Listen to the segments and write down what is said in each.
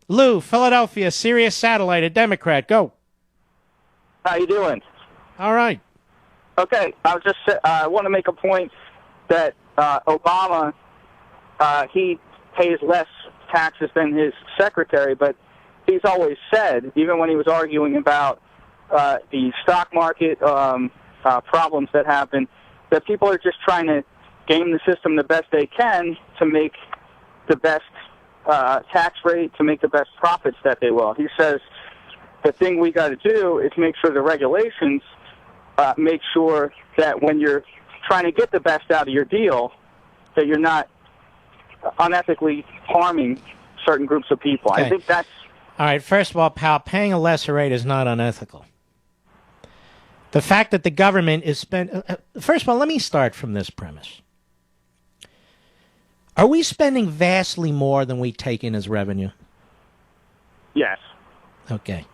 Lou, Philadelphia, Sirius Satellite, a Democrat. Go. How you doing? All right. Okay, I want to make a point that Obama, he pays less taxes than his secretary, but he's always said, even when he was arguing about the stock market problems that happen, that people are just trying to game the system the best they can to make the best tax rate, to make the best profits that they will. He says the thing we got to do is make sure the regulations make sure that when you're trying to get the best out of your deal, that you're not unethically harming certain groups of people. Okay. I think that's... All right, first of all, pal, paying a lesser rate is not unethical. The fact that the government is first of all, let me start from this premise. Are we spending vastly more than we take in as revenue? Yes. Okay.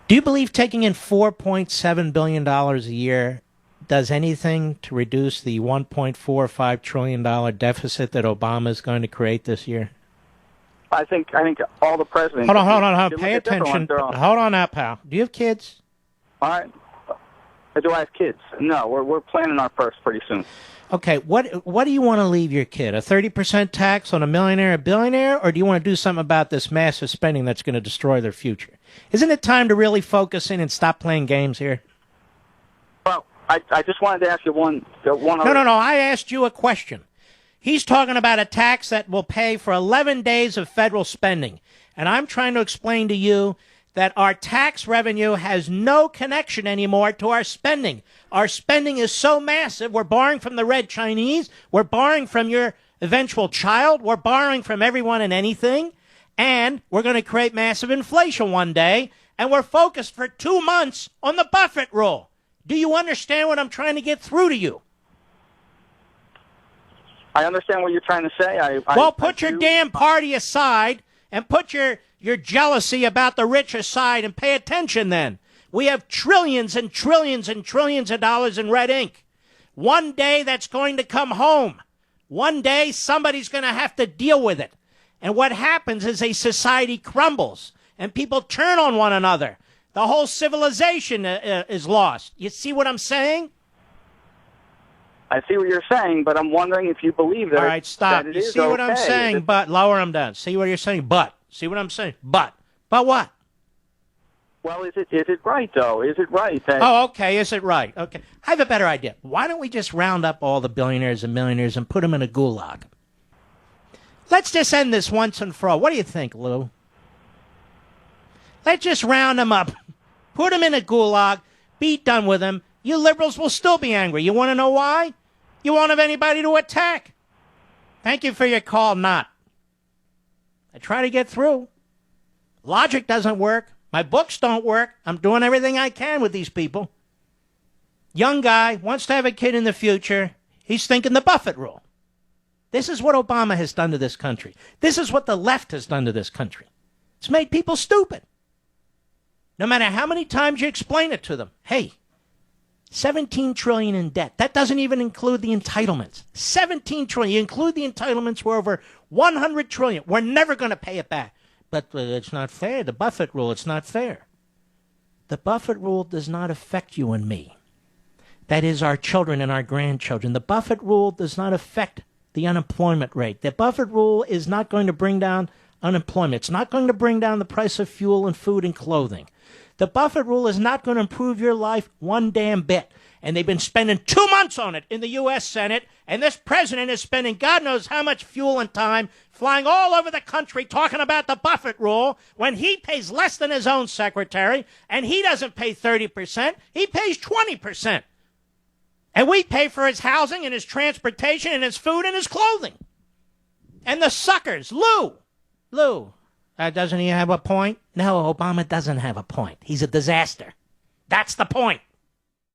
Do you believe taking in $4.7 billion a year does anything to reduce the $1.45 trillion deficit that Obama is going to create this year? I think all the presidents... Hold on. Pay attention. Hold on now, pal. Do you have kids? All right. Do I have kids? No, we're planning our first pretty soon. Okay, what do you want to leave your kid? A 30% tax on a millionaire, a billionaire, or do you want to do something about this massive spending that's going to destroy their future? Isn't it time to really focus in and stop playing games here? Well, I just wanted to ask you one other... No, I asked you a question. He's talking about a tax that will pay for 11 days of federal spending, and I'm trying to explain to you that our tax revenue has no connection anymore to our spending. Our spending is so massive, we're borrowing from the red Chinese, we're borrowing from your eventual child, we're borrowing from everyone and anything, and we're going to create massive inflation one day, and we're focused for 2 months on the Buffett rule. Do you understand what I'm trying to get through to you? I understand what you're trying to say. Put your damn party aside and put your jealousy about the rich aside and pay attention then. We have trillions and trillions and trillions of dollars in red ink. One day that's going to come home. One day somebody's going to have to deal with it. And what happens is a society crumbles and people turn on one another. The whole civilization is lost. You see what I'm saying? I see what you're saying, but I'm wondering if you believe that. All right, stop. That You see what I'm saying, but lower them down. See what you're saying, but. See what I'm saying? But what? Well, is it right, though? Is it right that... Oh, okay, is it right? Okay. I have a better idea. Why don't we just round up all the billionaires and millionaires and put them in a gulag? Let's just end this once and for all. What do you think, Lou? Let's just round them up. Put them in a gulag. Be done with them. You liberals will still be angry. You want to know why? You won't have anybody to attack. Thank you for your call, not. I try to get through. Logic doesn't work. My books don't work. I'm doing everything I can with these people. Young guy, wants to have a kid in the future. He's thinking the Buffett rule. This is what Obama has done to this country. This is what the left has done to this country. It's made people stupid. No matter how many times you explain it to them. Hey, $17 trillion in debt. That doesn't even include the entitlements. $17 trillion. You include the entitlements, we're over $100 trillion. We're never going to pay it back. But it's not fair. The Buffett rule, it's not fair. The Buffett rule does not affect you and me. That is our children and our grandchildren. The Buffett rule does not affect the unemployment rate. The Buffett rule is not going to bring down unemployment. It's not going to bring down the price of fuel and food and clothing. The Buffett rule is not going to improve your life one damn bit. And they've been spending 2 months on it in the U.S. Senate, and this president is spending God knows how much fuel and time flying all over the country talking about the Buffett rule when he pays less than his own secretary, and he doesn't pay 30%, he pays 20%. And we pay for his housing and his transportation and his food and his clothing. And the suckers, Lou, doesn't he have a point? No, Obama doesn't have a point. He's a disaster. That's the point.